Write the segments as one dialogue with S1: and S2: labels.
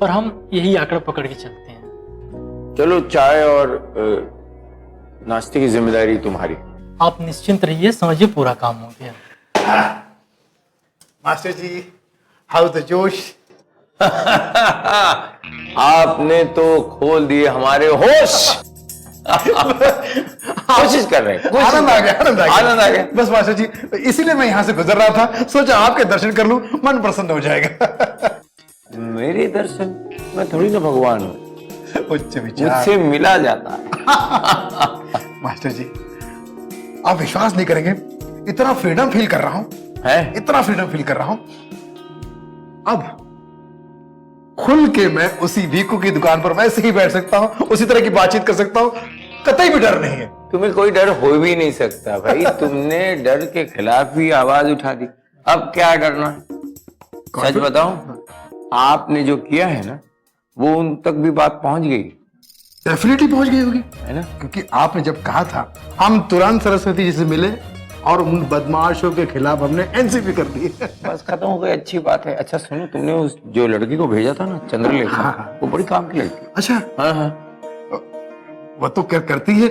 S1: और हम यही आंकड़ा पकड़ के चलते हैं।
S2: चलो, चाय और नाश्ते की जिम्मेदारी तुम्हारी।
S1: आप निश्चिंत रहिए, समझिए पूरा काम हो गया।
S3: मास्टर जी, हाउ द जोश।
S2: आपने तो खोल दिए हमारे होश। कोशिश कर रहे हैं,
S3: आनंद आ गया,
S2: आनंद आ गया।
S3: बस मास्टर जी, इसीलिए मैं यहाँ से गुजर रहा था, सोचा आपके दर्शन कर लूं, मन प्रसन्न हो जाएगा।
S2: मेरे दर्शन, मैं थोड़ी ना भगवान हूँ,
S3: उच्च विचार।
S2: मुझसे मिला जाता है।
S3: मास्टर जी, आप विश्वास नहीं करेंगे, इतना फ्रीडम फील कर रहा हूँ, इतना फ्रीडम फील कर रहा हूँ। अब खुल के मैं उसी भीखू की दुकान पर वैसे ही बैठ सकता हूँ, उसी तरह की बातचीत कर सकता हूँ, कतई भी डर नहीं है।
S2: तुम्हें कोई डर हो भी नहीं सकता भाई। तुमने डर के खिलाफ ही आवाज उठा दी, अब क्या करना है? सच बताऊं, आपने जो किया है ना, वो उन तक भी बात पहुंच गई।
S3: डेफिनेटली पहुंच गई होगी,
S2: है ना?
S3: क्योंकि आपने जब कहा था, हम तुरंत सरस्वती जी से मिले और उन बदमाशों के खिलाफ हमने एनसीपी कर दी।
S2: बस खत्म हो गई, अच्छी बात है। अच्छा सुनो, तुमने उस जो लड़की को भेजा था ना, चंद्रलेखा,
S3: हाँ।
S2: वो बड़ी काम की लड़की।
S3: अच्छा,
S2: हाँ हाँ,
S3: वो तो क्या करती है,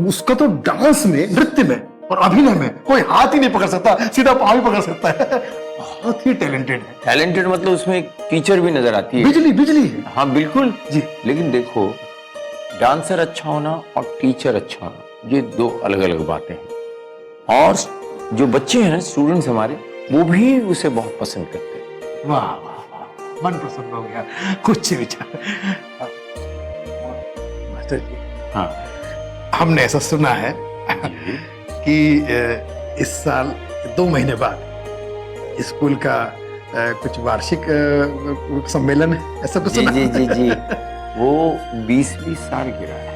S3: उसका तो डांस में, नृत्य में और अभिनय में कोई हाथ ही नहीं पकड़ सकता, सीधा पाँव ही पकड़ सकता है। बहुत ही टैलेंटेड है।
S2: टैलेंटेड मतलब उसमें एक टीचर भी नजर आती है।
S3: बिजली बिजली है।
S2: हाँ बिल्कुल
S3: जी।
S2: लेकिन देखो, डांसर अच्छा होना और टीचर अच्छा होना, ये दो अलग अलग बातें हैं। और जो बच्चे हैं ना, स्टूडेंट्स हमारे, वो भी उसे बहुत पसंद करते हैं।
S3: वाह वाह वाह, मन प्रसन्न हो गया। कुछ विचार। मास्टर जी,
S2: हाँ,
S3: हमने ऐसा सुना है कि इस साल 2 महीने बाद स्कूल का कुछ वार्षिक सम्मेलन है, ऐसा कुछ
S2: जी
S3: सुना?
S2: जी जी जी, वो 20वीं साल गिरा है।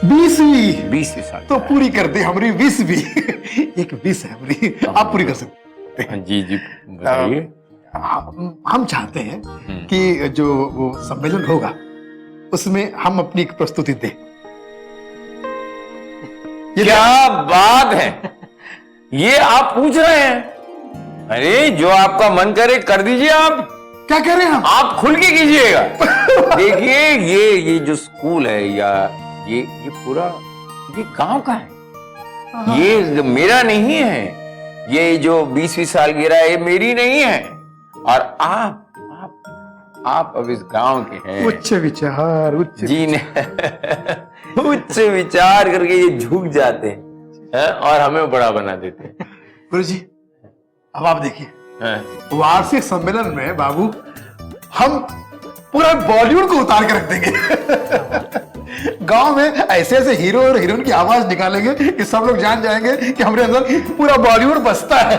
S3: 20वीं?
S2: 20वीं साल
S3: तो पूरी कर दी हमारी 20वीं। एक 20 है हमारी, आप पूरी कर सकते हैं।
S2: जी जी, बताइए।
S3: हम चाहते हैं कि जो वो सम्मेलन होगा, उसमें हम अपनी एक प्रस्तुति दें।
S2: क्या बात है, ये आप पूछ रहे हैं? अरे जो आपका मन करे कर दीजिए। आप
S3: क्या कह रहे हैं हम?
S2: आप खुल के कीजिएगा। देखिए, ये जो स्कूल है, या ये पूरा, ये गांव का है, ये मेरा नहीं है। ये जो 20वीं सालगिरह है, ये मेरी नहीं है। और आप अब इस गांव के हैं।
S3: उच्च विचार, उच्च
S2: जी ने उच्च विचार करके ये झुक जाते हैं और हमें बड़ा बना देते हैं।
S3: गुरु जी, अब आप देखिए,
S2: हैं?
S3: वार्षिक सम्मेलन में बाबू हम पूरा बॉलीवुड को उतार के रख देंगे। गांव में ऐसे ऐसे हीरो और हीरोइन की आवाज निकालेंगे कि सब लोग जान जाएंगे कि हमारे अंदर पूरा बॉलीवुड बसता है।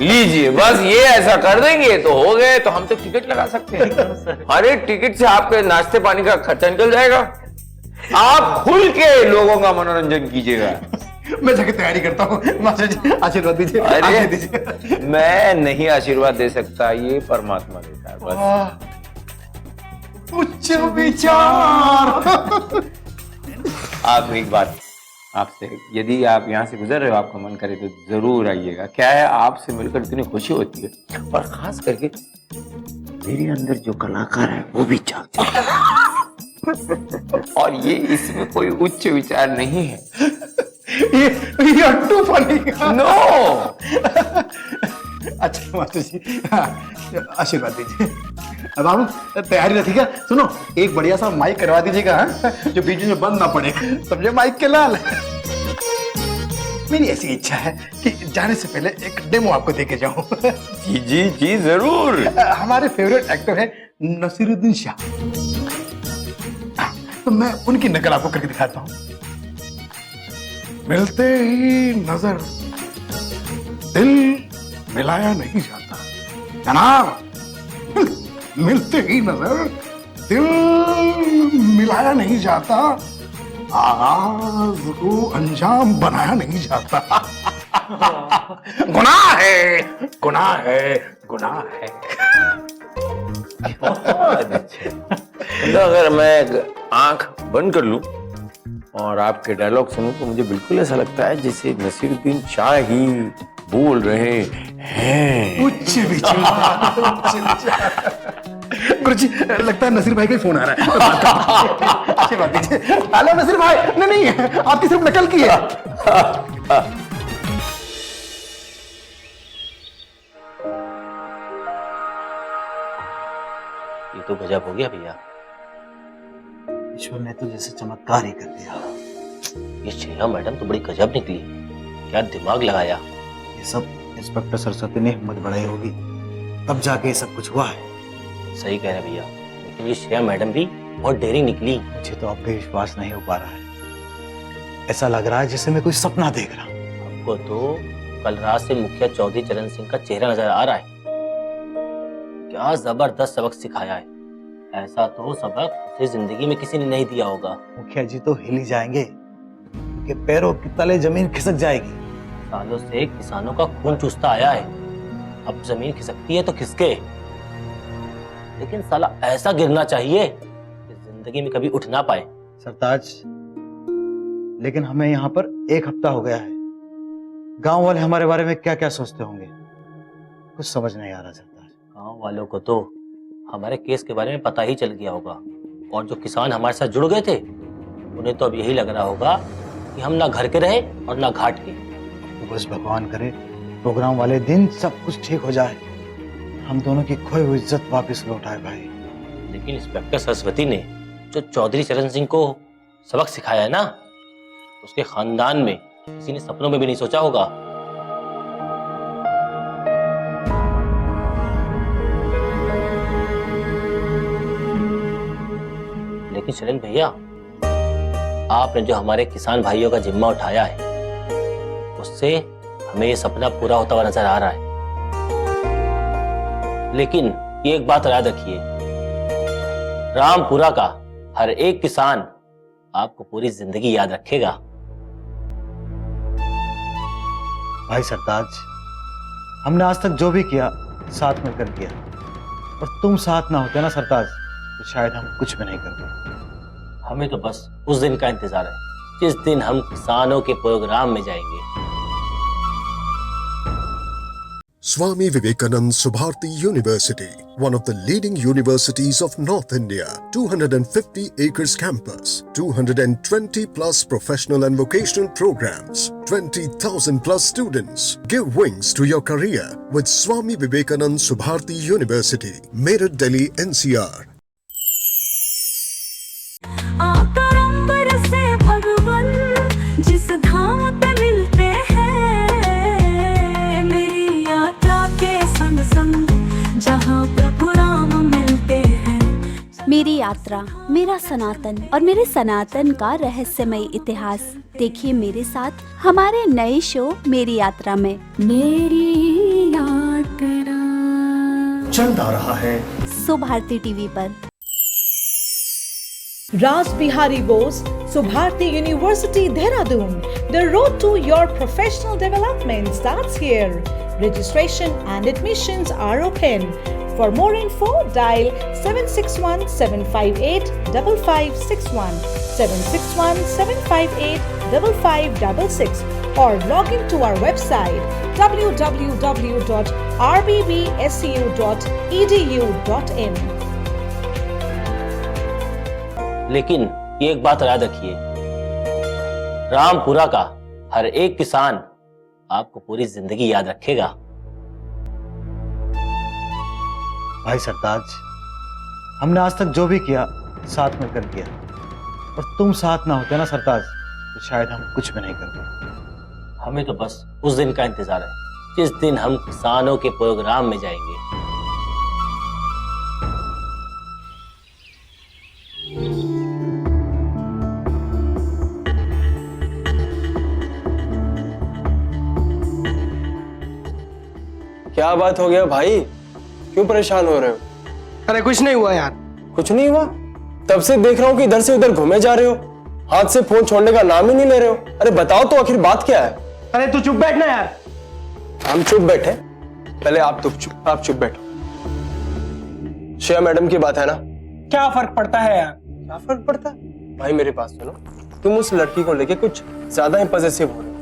S2: लीजिए, बस ये ऐसा कर देंगे तो हो गए। तो हम तो टिकट लगा सकते हैं। अरे टिकट से आपके नाश्ते पानी का खर्चा निकल जाएगा। आप खुल के लोगों का मनोरंजन कीजिएगा।
S3: मैं जाके तैयारी करता हूँ। मास्टर जी, आशीर्वाद दीजिए, आशीर्वाद दीजिए।
S2: मैं नहीं आशीर्वाद दे सकता, ये परमात्मा देता है बस।
S3: उच्च विचार।
S2: आप एक बात आपसे, यदि आप यहाँ से गुजर रहे हो, आपका मन करे तो जरूर आइएगा। क्या है, आपसे मिलकर इतनी खुशी होती है, और खास करके मेरे अंदर जो कलाकार है वो भी चाहते हैं। और ये, इसमें कोई उच्च विचार नहीं है।
S3: ये टू फनी।
S2: नो।
S3: अच्छा मास्टर जी, आशीर्वाद दीजिए। अब आप तैयारी रखिएगा। सुनो, एक बढ़िया सा माइक करवा दीजिएगा, हाँ? जो बीच में बंद ना पड़े, समझे, माइक के लाल। मेरी ऐसी इच्छा है कि जाने से पहले एक डेमो आपको देके जाऊं।
S2: जी जी जी, जरूर।
S3: हमारे फेवरेट एक्टर है नसीरुद्दीन शाह, तो मैं उनकी नकल आपको करके दिखाता हूं। मिलते ही नजर दिल मिलाया नहीं जाता जनाब, मिलते ही नजर दिल मिलाया नहीं जाता, आगाज को अंजाम बनाया नहीं जाता। गुनाह है, गुनाह है, गुनाह है।
S2: तो अगर मैं आंख बंद कर लूं और आपके डायलॉग सुनूं तो मुझे बिल्कुल ऐसा लगता है जैसे नसीरुद्दीन शाह ही बोल रहे हैं।
S3: उच्च विचार, उच्च विचार। गुरुजी लगता है नसीर भाई का फोन आ रहा है। आशीर्वाद दीजिए। हेलो नसीर भाई। नहीं नहीं, आपकी सिर्फ नकल की है।
S4: ये तो गजब हो गया भैया।
S5: ईश्वर ने तो जैसे चमत्कार ही कर दिया।
S4: ये श्रेया मैडम तो बड़ी गजब निकली, क्या दिमाग लगाया।
S5: ये सब इंस्पेक्टर सरस्वती ने हिम्मत बढ़ाई होगी, तब जाके ये सब कुछ हुआ है।
S4: सही कह रहे भैया, लेकिन ये श्रेया मैडम भी बहुत डेयरिंग निकली।
S5: मुझे तो अब भी विश्वास नहीं हो पा रहा है। ऐसा लग रहा है जैसे मैं कोई सपना देख रहा हूँ।
S4: हमको तो कल रात से मुखिया चौधरी चरण सिंह का चेहरा नजर आ रहा है। क्या जबरदस्त सबक सिखाया है। ऐसा तो सबक उसे जिंदगी में किसी ने नहीं दिया होगा।
S5: मुखिया जी तो हिल ही जाएंगे कि पैरों के तले जमीन खिसक जाएगी।
S4: सालों से किसानों का खून चूसता आया है, अब जमीन खिसकती है तो खिसके, लेकिन साला ऐसा गिरना चाहिए कि जिंदगी में कभी उठ ना पाए।
S5: सरताज, लेकिन हमें यहाँ पर 1 हफ्ता हो गया है। गांव वाले हमारे बारे में क्या क्या सोचते होंगे, कुछ समझ नहीं आ रहा सरताज।
S4: गांव वालों को तो हमारे केस के बारे में पता ही चल गया होगा, और जो किसान हमारे साथ जुड़ गए थे उन्हें तो अब यही लग रहा होगा कि हम ना घर के रहे और ना घाट के।
S5: तो बस भगवान करे प्रोग्राम वाले दिन सब कुछ ठीक हो जाए, हम दोनों की खोई हुई इज्जत वापस लौट आए भाई।
S4: लेकिन इंस्पेक्टर सरस्वती ने जो चौधरी चरण सिंह को सबक सिखाया है ना, उसके खानदान में किसी ने सपनों में भी नहीं सोचा होगा। लेकिन शरण भैया, आपने जो हमारे किसान भाइयों का जिम्मा उठाया है, उससे हमें ये सपना पूरा होता हुआ नजर आ रहा है। लेकिन ये एक बात याद रखिए, रामपुरा का हर एक किसान आपको पूरी जिंदगी याद रखेगा।
S5: भाई सरताज, हमने आज तक जो भी किया साथ मिलकर किया, और तुम साथ ना होते ना सरताज, तो शायद हम कुछ भी नहीं कर पाते।
S4: हमें तो बस उस दिन का इंतजार है जिस दिन हम किसानों के प्रोग्राम में जाएंगे।
S6: Swami Vivekananda Subharti University, one of the leading universities of North India, 250 acres campus, 220 plus professional and vocational programs, 20,000 plus students. Give wings to your career with Swami Vivekananda Subharti University, Meerut, Delhi, NCR.
S7: जिस धाम पे मिलते हैं, मेरी यात्रा के संग संग जहाँ प्रभु राम मिलते हैं।
S8: मेरी यात्रा, मेरा सनातन और मेरे सनातन का रहस्यमय इतिहास देखिए मेरे साथ हमारे नए शो मेरी यात्रा में।
S7: मेरी यात्रा
S3: चल रहा है
S8: सुभारती टीवी पर।
S9: Ras Bihari Bose, Subharti University, Dehradun. The road to your professional development starts here. Registration and admissions are open. For more info, dial 761-758-5561, 761-758-5566, or log into our website www.rbbsu.edu.in.
S4: लेकिन ये एक बात याद रखिए, रामपुरा का हर एक किसान आपको पूरी जिंदगी याद रखेगा।
S5: भाई सरताज, हमने आज तक जो भी किया साथ मिलकर किया, और तुम साथ ना होते ना सरताज, तो शायद हम कुछ भी नहीं कर पाते।
S4: हमें तो बस उस दिन का इंतजार है जिस दिन हम किसानों के प्रोग्राम में जाएंगे।
S10: क्या बात हो गया भाई, क्यों परेशान हो रहे हो?
S11: अरे कुछ नहीं हुआ यार।
S10: कुछ नहीं हुआ? तब से देख रहा हूँ कि इधर से उधर घूमे जा रहे हो, हाथ से फोन छोड़ने का नाम ही नहीं ले रहे हो। अरे बताओ तो आखिर बात क्या है?
S11: अरे तू चुप बैठ ना यार।
S10: हम चुप बैठे? पहले आप चुप बैठो। श्रेया मैडम की बात है ना?
S11: क्या फर्क पड़ता है यार?
S10: क्या फर्क पड़ता है? भाई मेरी बात सुनो, तुम उस लड़की को लेके कुछ ज्यादा ही पॉसेसिव हो रहे हो।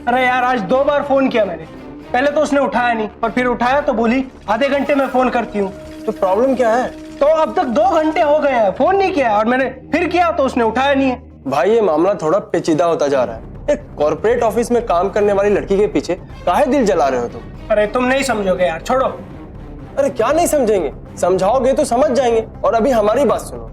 S11: अरे यार, आज 2 बार फोन किया मैंने, पहले तो उसने उठाया नहीं, और फिर उठाया तो बोली आधे घंटे में फोन करती हूँ।
S10: तो प्रॉब्लम क्या है?
S11: तो अब तक 2 घंटे हो गए हैं, फोन नहीं किया, और मैंने फिर किया तो उसने उठाया नहीं है।
S10: भाई ये मामला थोड़ा पेचीदा होता जा रहा है। एक कॉर्पोरेट ऑफिस में काम करने वाली लड़की के पीछे काहे दिल जला रहे हो तुम?
S11: अरे तुम नहीं समझोगे यार, छोड़ो।
S10: अरे क्या नहीं समझेंगे, समझाओगे तो समझ जाएंगे। और अभी हमारी बात सुनो,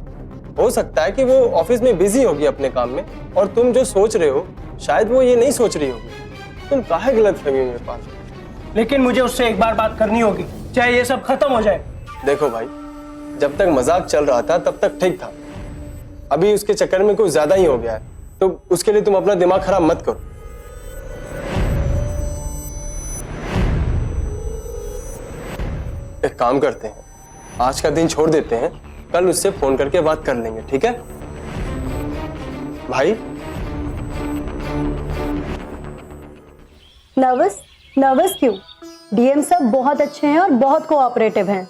S10: हो सकता है कि वो ऑफिस में बिजी होगी अपने काम में, और तुम जो सोच रहे हो शायद वो ये नहीं सोच रही होगी। तुम काहे गलतफहमी में पा रहे हो?
S11: लेकिन मुझे उससे एक बार बात करनी होगी, चाहे ये सब खत्म हो जाए।
S10: देखो भाई, जब तक मजाक चल रहा था तब तक ठीक था, अभी उसके चक्कर में कुछ ज्यादा ही हो गया है, तो उसके लिए तुम अपना दिमाग खराब मत करो। एक काम करते हैं, आज का दिन छोड़ देते हैं, कल उससे फोन करके बात कर लेंगे, ठीक है भाई?
S12: नर्वस क्यों? डीएम सर बहुत अच्छे हैं और बहुत कोऑपरेटिव हैं।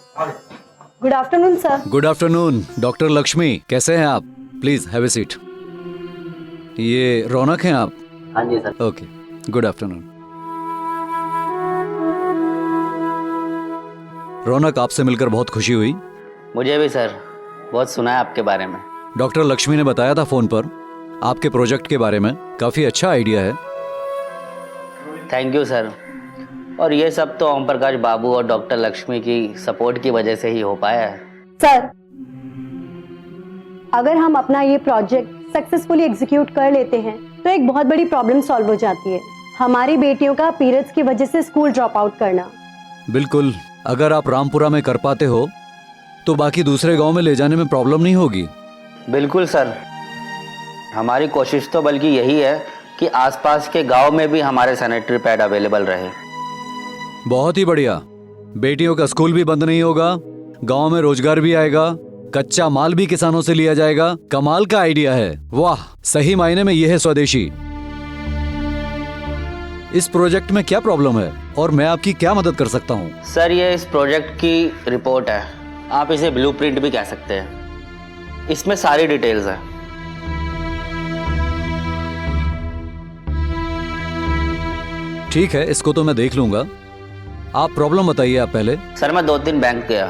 S12: Good afternoon sir.
S13: Good afternoon doctor Lakshmi, कैसे हैं आप? Please have a seat. ये रौनक हैं आप?
S4: हाँ जी सर।
S13: Okay, good afternoon. रौनक, आपसे मिलकर बहुत खुशी हुई।
S4: मुझे भी सर, बहुत सुना है आपके बारे में।
S13: डॉक्टर लक्ष्मी ने बताया था फोन पर आपके प्रोजेक्ट के बारे में, काफी अच्छा आइडिया है।
S4: Thank you sir. और ये सब तो ओम प्रकाश बाबू और डॉक्टर लक्ष्मी की सपोर्ट की वजह से ही हो पाया है।
S12: सर, अगर हम अपना ये प्रोजेक्ट सक्सेसफुली एग्जीक्यूट कर लेते हैं तो एक बहुत बड़ी प्रॉब्लम सॉल्व हो जाती है, हमारी बेटियों का पीरियड्स की वजह से स्कूल ड्रॉप आउट करना।
S13: बिल्कुल, अगर आप रामपुरा में कर पाते हो तो बाकी दूसरे गांव में ले जाने में प्रॉब्लम नहीं होगी।
S4: बिल्कुल सर, हमारी कोशिश तो बल्कि यही है कि आसपास के गांव में भी हमारे सैनिटरी पैड अवेलेबल रहे।
S13: बहुत ही बढ़िया, बेटियों का स्कूल भी बंद नहीं होगा, गांव में रोजगार भी आएगा, कच्चा माल भी किसानों से लिया जाएगा। कमाल का आइडिया है, वाह, सही मायने में यह है स्वदेशी। इस प्रोजेक्ट में क्या प्रॉब्लम है और मैं आपकी क्या मदद कर सकता हूँ?
S4: सर, ये इस प्रोजेक्ट की रिपोर्ट है, आप इसे ब्लूप्रिंट भी कह सकते हैं। इसमें सारी डिटेल्स हैं।
S13: ठीक है, इसको तो मैं देख लूंगा। आप प्रॉब्लम बताइए आप पहले।
S4: सर, मैं 2-3 बैंक गया,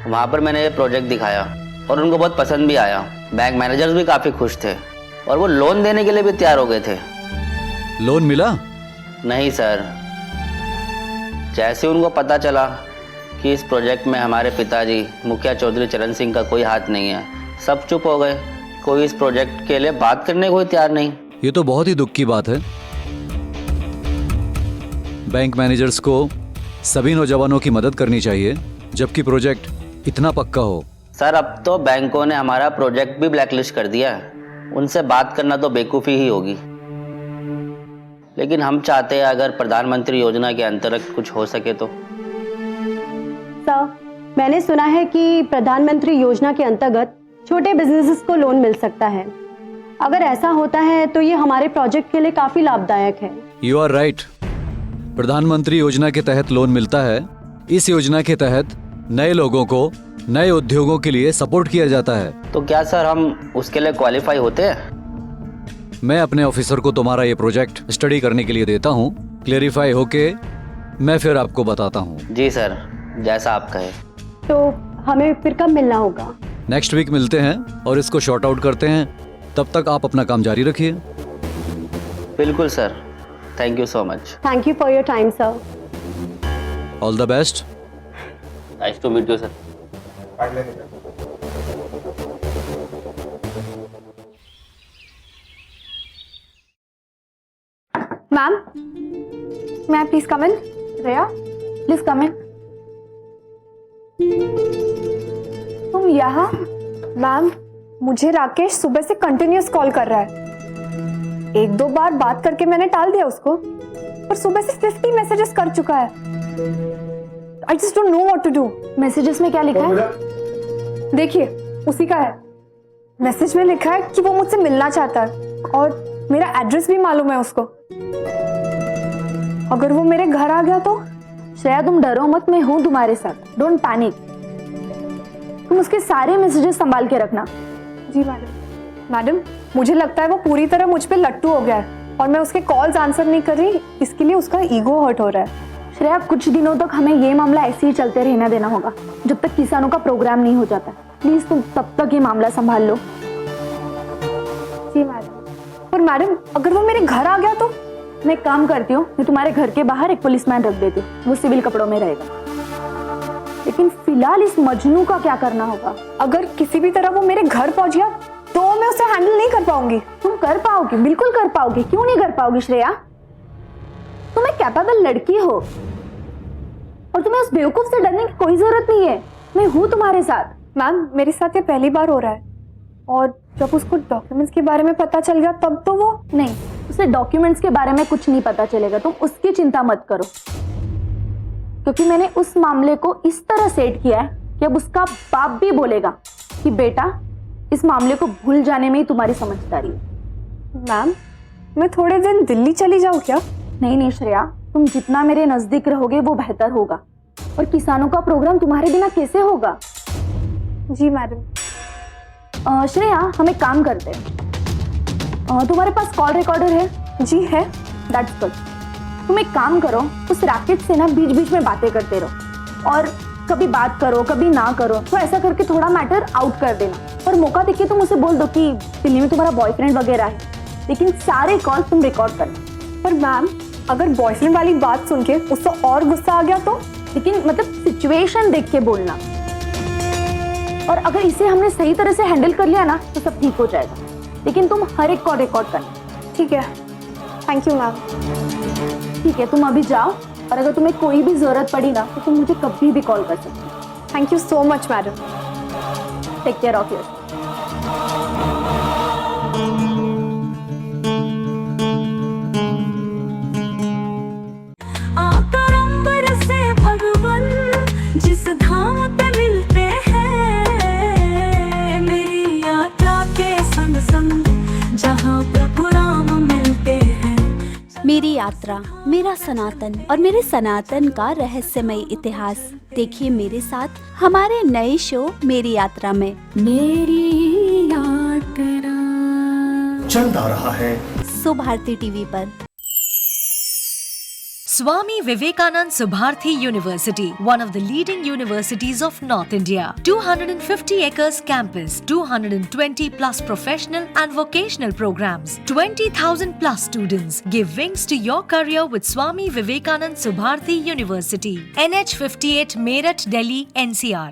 S4: वहाँ पर मैंने ये प्रोजेक्ट दिखाया और उनको बहुत पसंद भी आया। बैंक मैनेजर्स भी काफ़ी खुश थे और वो लोन देने के लिए भी तैयार हो गए थे।
S13: लोन मिला?
S4: नहीं सर, जैसे उनको पता चला कि इस प्रोजेक्ट में हमारे पिताजी मुखिया चौधरी चरण सिंह का कोई हाथ नहीं है, सब चुप हो गए। कोई इस प्रोजेक्ट के लिए बात करने को तैयार नहीं।
S13: ये तो बहुत ही दुख की बात है। बैंक मैनेजर्स को सभी नौजवानों की मदद करनी चाहिए, जबकि प्रोजेक्ट इतना पक्का हो।
S4: सर, अब तो बैंकों ने हमारा प्रोजेक्ट भी ब्लैकलिस्ट कर दिया है, उनसे बात करना तो बेवकूफ़ी ही होगी। लेकिन हम चाहते हैं अगर प्रधानमंत्री योजना के अंतर्गत कुछ हो सके तो।
S12: सर, मैंने सुना है कि प्रधानमंत्री योजना के अंतर्गत छोटे बिजनेसेस को लोन मिल सकता है। अगर ऐसा होता है तो ये हमारे प्रोजेक्ट के लिए काफी लाभदायक है।
S13: यू आर राइट, प्रधानमंत्री योजना के तहत लोन मिलता है। इस योजना के तहत नए लोगों को नए उद्योगों के लिए सपोर्ट किया जाता है।
S4: तो क्या सर हम उसके लिए क्वालिफाई होते हैं?
S13: मैं अपने ऑफिसर को तुम्हारा ये प्रोजेक्ट स्टडी करने के लिए देता हूँ, क्लेरिफाई होके मैं फिर आपको बताता हूँ।
S4: जी सर, जैसा आप कहे।
S12: तो हमें फिर कब मिलना होगा?
S13: नेक्स्ट वीक मिलते हैं और इसको शॉर्ट आउट करते हैं। तब तक आप अपना काम जारी रखिए।
S4: बिल्कुल sir, thank you so much.
S12: Thank you for your time sir.
S13: All the best.
S4: Nice to meet you sir.
S14: Ma'am, मैं please come in. Riya, please come in. तुम यहाँ? मैम, मुझे राकेश सुबह से कंटिन्यूअस कॉल कर रहा है। 1-2 बार बात करके मैंने टाल दिया उसको, पर सुबह से 50 मैसेजेस कर चुका है। I just don't know what to do. Messages में क्या लिखा है? देखिए, उसी का है। मैसेज में लिखा है कि वो मुझसे मिलना चाहता है और मेरा एड्रेस भी मालूम है उसको। अगर वो मेरे घर आ गया तो?
S12: श्रेया, तुम डरो मत, मैं हूँ तुम्हारे साथ। Don't panic. तुम उसके सारे मैसेजेस संभाल के रखना।
S14: जी मैडम। मैडम, मुझे लगता है वो पूरी तरह मुझ पे लट्टू हो गया है और मैं उसके कॉल्स आंसर नहीं कर रही, इसके लिए उसका ईगो हर्ट हो रहा है। श्रेया, कुछ दिनों तक हमें ये मामला ऐसे ही चलते रहने देना होगा जब तक किसानों का प्रोग्राम नहीं हो जाता। प्लीज तुम तब तक ये मामला संभाल लो। जी मैडम। पर मैडम, अगर वो मेरे घर आ गया तो? मैं एक काम करती हूँ, मैं तुम्हारे घर के बाहर एक पुलिसमैन रख देती हूँ, वो सिविल कपड़ों में रहेगा। लेकिन फिलहाल इस मजनू का क्या करना होगा? अगर किसी भी तरह वो मेरे घर पहुंच गया तो मैं उसे हैंडल नहीं कर पाऊंगी। तुम कर पाओगी, बिल्कुल कर पाओगी, क्यों नहीं कर पाओगी श्रेया? तुम एक कैपेबल लड़की हो और तुम्हें उस बेवकूफ से डरने की कोई जरूरत नहीं है। मैं हूँ तुम्हारे साथ। मैम, मेरे साथ ये पहली बार हो रहा है और जब उसको डॉक्यूमेंट्स के बारे में पता चल गया तब तो वो नहीं, उसे डॉक्यूमेंट्स के बारे में कुछ नहीं पता चलेगा। तुम उसकी चिंता मत करो, क्योंकि मैंने उस मामले को इस तरह सेट किया है कि अब उसका बाप भी बोलेगा कि बेटा, इस मामले को भूल जाने में ही तुम्हारी समझदारी है। मैम, मैं थोड़े दिन दिल्ली चली जाऊँ क्या? नहीं नहीं श्रेया, तुम जितना मेरे नजदीक रहोगे वो बेहतर होगा। और किसानों का प्रोग्राम तुम्हारे बिना कैसे होगा? जी मैडम। श्रेया, हम एक काम करते हैं, तुम्हारे पास कॉल रिकॉर्डर है? जी है। That's good. तुम एक काम करो, उस राकेश से ना बीच बीच में बातें करते रहो और कभी बात करो कभी ना करो, तो ऐसा करके थोड़ा मैटर आउट कर देना। और मौका देख के तुम उसे बोल दो कि दिल्ली में तुम्हारा बॉयफ्रेंड वगैरह है, लेकिन सारे कॉल तुम रिकॉर्ड करना। पर मैम, अगर बॉयफ्रेंड वाली बात सुन के उससे और गुस्सा आ गया तो? लेकिन मतलब सिचुएशन देख के बोलना, और अगर इसे हमने सही तरह से हैंडल कर लिया ना तो सब ठीक हो जाएगा। लेकिन तुम हर एक कॉल रिकॉर्ड करना। ठीक है, थैंक यू मैम। ठीक है, तुम अभी जाओ और अगर तुम्हें कोई भी जरूरत पड़ी ना तो तुम मुझे कभी भी कॉल कर सकते हो। Thank you so much madam. Take care of yourself.
S7: जिस धाम पे मिलते हैं, मेरी यात्रा के संग संग जहाँ प्रभु राम मिलते हैं।
S8: मेरी यात्रा, मेरा सनातन और मेरे सनातन का रहस्यमय इतिहास देखिए मेरे साथ हमारे नए शो मेरी यात्रा में।
S7: मेरी यात्रा
S3: चल आ रहा है
S8: सो भारती टीवी पर।
S15: Swami Vivekanand Subharthi University, one of the leading universities of North India. 250 acres campus, 220 plus professional and vocational programs, 20,000 plus students. Give wings to your career with Swami Vivekanand Subharthi University. NH 58 Meerut, Delhi, NCR.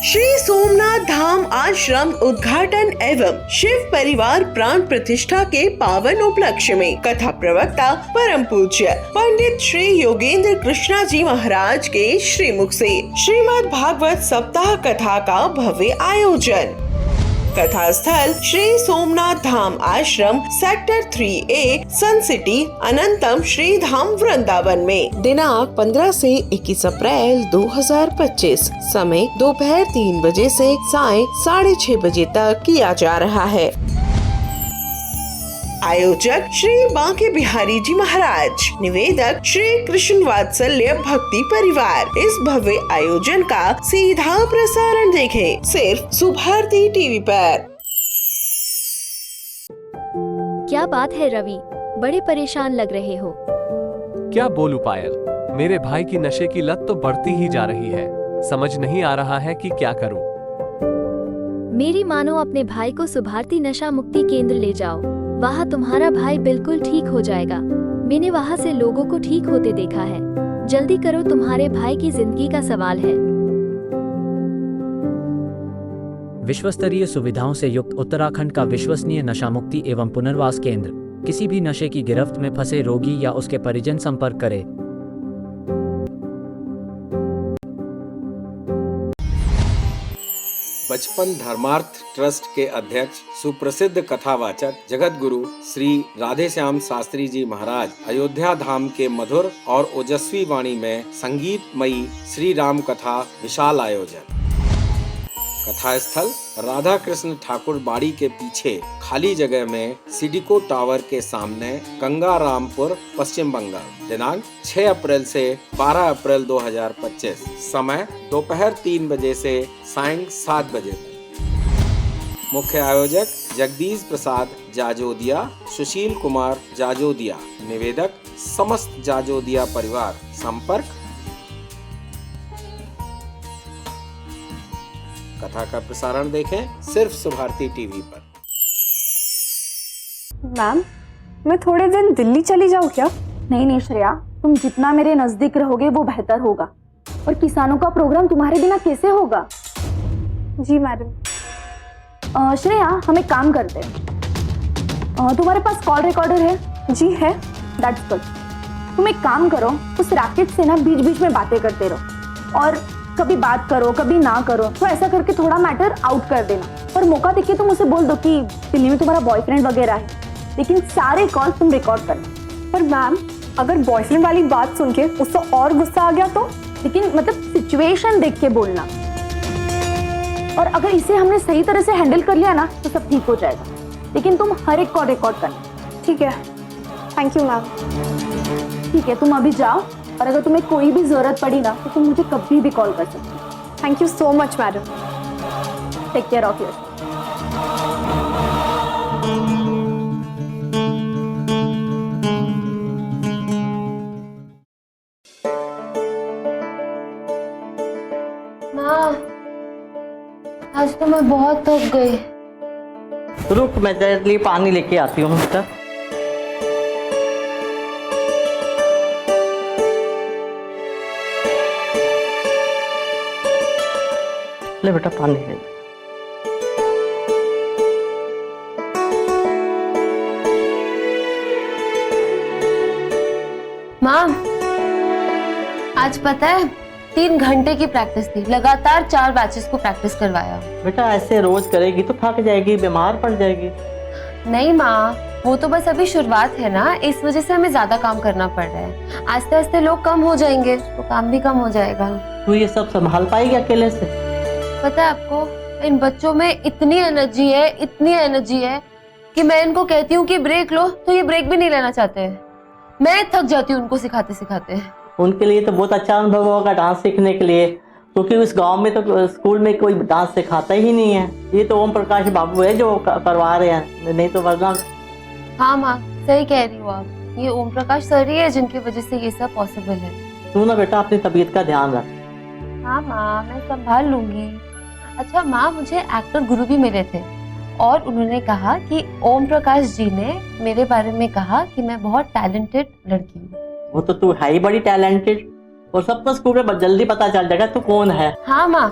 S16: Shri Somnath Dham Ashram उद्घाटन एवं शिव परिवार प्राण प्रतिष्ठा के पावन उपलक्ष्य में कथा प्रवक्ता परम पूज्य पंडित श्री योगेंद्र कृष्णा जी महाराज के श्रीमुख से श्रीमद् भागवत सप्ताह कथा का भव्य आयोजन। कथा स्थल श्री सोमनाथ धाम आश्रम सेक्टर 3A सन सिटी अनंतम श्री धाम वृंदावन में दिनांक 15 से 21 अप्रैल 2025 समय दोपहर 3 बजे से साय 6:30 बजे तक किया जा रहा है। आयोजक श्री बांके बिहारी जी महाराज, निवेदक श्री कृष्ण वात्सल्य भक्ति परिवार। इस भव्य आयोजन का सीधा प्रसारण देखें सिर्फ सुभारती टीवी पर।
S17: क्या बात है रवि, बड़े परेशान लग रहे हो।
S18: क्या बोलूं पायल, मेरे भाई की नशे की लत तो बढ़ती ही जा रही है। समझ नहीं आ रहा है कि क्या करूं।
S17: मेरी मानो अपने भाई को सुभारती नशा मुक्ति केंद्र ले जाओ, वहाँ तुम्हारा भाई बिल्कुल ठीक हो जाएगा। मैंने वहाँ से लोगों को ठीक होते देखा है। जल्दी करो, तुम्हारे भाई की जिंदगी का सवाल है।
S19: विश्वस्तरीय सुविधाओं से युक्त उत्तराखंड का विश्वसनीय नशा मुक्ति एवं पुनर्वास केंद्र। किसी भी नशे की गिरफ्त में फंसे रोगी या उसके परिजन संपर्क करे।
S20: बचपन धर्मार्थ ट्रस्ट के अध्यक्ष सुप्रसिद्ध कथावाचक जगत गुरु श्री राधेश्याम शास्त्री जी महाराज अयोध्या धाम के मधुर और ओजस्वी वाणी में संगीतमयी श्री राम कथा विशाल आयोजन। कथा स्थल राधा कृष्ण ठाकुर बाड़ी के पीछे खाली जगह में सिडिको टावर के सामने गंगारामपुर पश्चिम बंगाल। दिनांक 6 अप्रैल से 12 अप्रैल 2025। समय दोपहर 3 बजे से सायं 7 बजे तक। मुख्य आयोजक जगदीश प्रसाद जाजोदिया, सुशील कुमार जाजोदिया। निवेदक समस्त जाजोदिया परिवार। संपर्क। कथा का प्रसारण देखें सिर्फ सुभारती टीवी पर।
S14: मैम, मैं थोड़े दिन दिल्ली चली जाऊँ क्या? नहीं श्रेया, तुम जितना मेरे नजदीक रहोगे वो बेहतर होगा। और किसानों का प्रोग्राम तुम्हारे बिना कैसे होगा? जी मैडम। श्रेया, हम एक काम करते हैं। तुम्हारे पास कॉल रिकॉर्डर है? जी है। That's good. तुम एक काम करो, उस राकेट से ना बीच बीच में बातें करते रहो और कभी बात करो कभी ना करो, तो ऐसा करके थोड़ा मैटर आउट कर देना। और मौका देखिए तुम उसे बोल दो कि दिल्ली में तुम्हारा बॉयफ्रेंड वगैरह है, लेकिन सारे कॉल तुम रिकॉर्ड करना। पर मैम, अगर बॉयफ्रेंड वाली बात सुन के उसको और गुस्सा आ गया तो? लेकिन मतलब सिचुएशन देख के बोलना। और अगर इसे हमने सही तरह से हैंडल कर लिया ना तो सब ठीक हो जाएगा। लेकिन तुम हर एक कॉल रिकॉर्ड करना। ठीक है? Thank you ma'am. ठीक है, तुम अभी जाओ और अगर तुम्हें कोई भी जरूरत पड़ी ना तो तुम मुझे कभी भी कॉल कर सकते हो। Thank you so much madam. Take care of yourself.
S21: आज तो मैं बहुत थक गई। रुक, मैं तेरे लिए पानी लेके आती हूँ। बेटा ले, बेटा पानी ले।
S22: माँ, आज पता है 3 घंटे की प्रैक्टिस थी, लगातार 4 बैचेस को प्रैक्टिस करवाया।
S21: बेटा ऐसे रोज करेगी तो थक जाएगी, बीमार पड़ जाएगी।
S22: नहीं माँ, वो तो बस अभी शुरुआत है ना, इस वजह से हमें ज्यादा काम करना पड़ रहा है। आस्ते आस्ते लोग कम हो जाएंगे तो काम भी कम हो जाएगा।
S21: तू ये सब संभाल पाएगी अकेले से?
S22: पता है आपको, इन बच्चों में इतनी एनर्जी है कि मैं इनको कहती हूँ कि ब्रेक लो तो ये ब्रेक भी नहीं लेना चाहते। मैं थक जाती हूँ उनको सिखाते सिखाते।
S21: उनके लिए तो बहुत अच्छा अनुभव होगा डांस सीखने के लिए, क्योंकि उस गांव में तो स्कूल में कोई डांस सिखाता ही नहीं है। ये तो ओम प्रकाश बाबू है जो करवा रहे हैं, नहीं तो वरना।
S22: हाँ माँ, सही कह रही हो आप, ये ओम प्रकाश सर ही है जिनकी वजह से ये सब पॉसिबल है।
S21: तू ना बेटा अपनी तबीयत का ध्यान रख।
S22: हाँ माँ, मैं संभाल लूंगी। अच्छा माँ, मुझे एक्टर गुरु भी मिले थे और उन्होंने कहा कि ओम प्रकाश जी ने मेरे बारे में कहा कि मैं बहुत टैलेंटेड लड़की हूँ।
S21: वो तो तू है ही बड़ी टैलेंटेड, और सबको स्कूल में जल्दी पता चल जाएगा तू कौन है।
S22: हाँ माँ,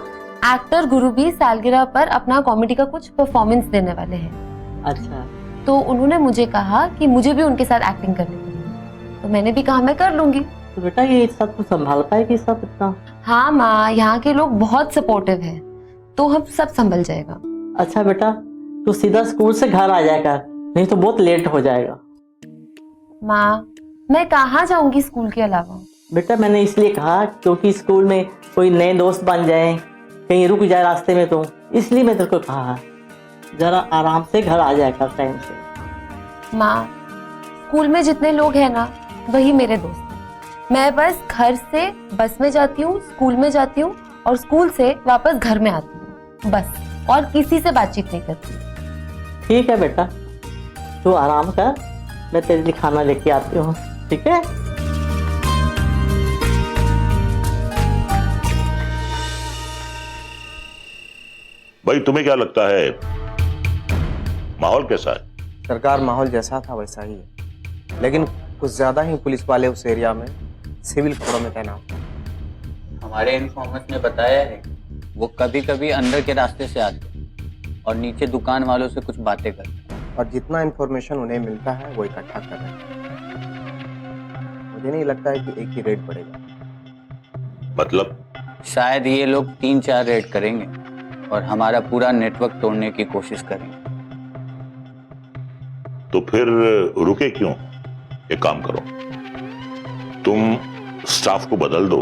S22: एक्टर गुरु भी सालगिरह पर अपना कॉमेडी का कुछ परफॉर्मेंस देने वाले हैं।
S21: अच्छा।
S22: तो उन्होंने मुझे कहा कि मुझे भी उनके साथ एक्टिंग करनी पड़ेगी, तो मैंने भी कहा मैं कर लूंगी।
S21: तो बेटा ये सब तू संभाल पाएगी सब इतना?
S22: हाँ माँ, यहाँ के लोग बहुत सपोर्टिव हैं, तो हम सब संभल जाएगा।
S21: अच्छा बेटा, तू सीधा स्कूल से घर आ जाएगा, नहीं तो बहुत लेट हो जाएगा।
S22: माँ, मैं कहाँ जाऊंगी स्कूल के अलावा?
S21: बेटा मैंने इसलिए कहा क्योंकि स्कूल में कोई नए दोस्त बन जाए, कहीं रुक जाए रास्ते में, तो इसलिए मैं तेरे को कहा जरा आराम से घर आ जाएगा टाइम से।
S22: माँ, स्कूल में जितने लोग हैं ना वही मेरे दोस्त हैं। मैं बस घर से बस में जाती हूँ, स्कूल में जाती हूँ और स्कूल से वापस घर में आती हूँ, बस, और किसी से बातचीत नहीं करती।
S21: ठीक है बेटा, तू आराम कर, मैं तेरे लिए खाना लेके आती हूँ, ठीक है?
S23: भाई तुम्हें क्या लगता है माहौल कैसा है?
S10: सरकार, माहौल जैसा था वैसा ही है, लेकिन कुछ ज्यादा ही पुलिस वाले उस एरिया में सिविल कोडों में तैनात।
S4: हमारे इन्फॉर्मेंस ने बताया है वो कभी कभी अंदर के रास्ते से आते और नीचे दुकान वालों से कुछ बातें करते,
S10: और जितना इन्फॉर्मेशन उन्हें मिलता है वो इकट्ठा कर रहे हैं। मुझे नहीं लगता है कि एक ही रेड पड़ेगा।
S23: मतलब?
S4: शायद ये लोग 3-4 रेड करेंगे और हमारा पूरा नेटवर्क तोड़ने की कोशिश करेंगे।
S23: तो फिर रुके क्यों? एक काम करो, तुम स्टाफ को बदल दो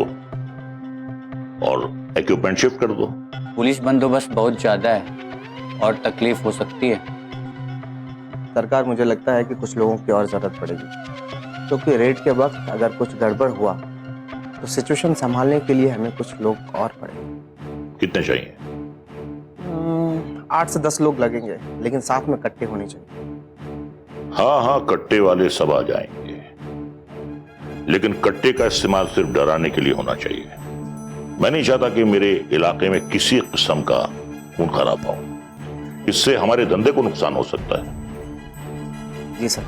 S23: और इक्विपमेंट शिफ्ट कर दो।
S4: पुलिस बंदोबस्त बहुत ज्यादा है और तकलीफ हो सकती है।
S10: सरकार, मुझे लगता है कि कुछ लोगों की और जरूरत पड़ेगी, क्योंकि रेड के वक्त अगर कुछ गड़बड़ हुआ तो सिचुएशन संभालने के लिए हमें कुछ लोग और पड़ेंगे।
S23: कितने चाहिए?
S10: 8 से 10 लोग लगेंगे, लेकिन साथ में कट्टे होने चाहिए।
S23: हाँ हाँ, कट्टे वाले सब आ जाएंगे। लेकिन कट्टे का इस्तेमाल सिर्फ डराने के लिए होना चाहिए। मैं नहीं चाहता कि मेरे इलाके में किसी किस्म का खून खराब हो, इससे हमारे धंधे को नुकसान हो सकता है।
S10: जी सर।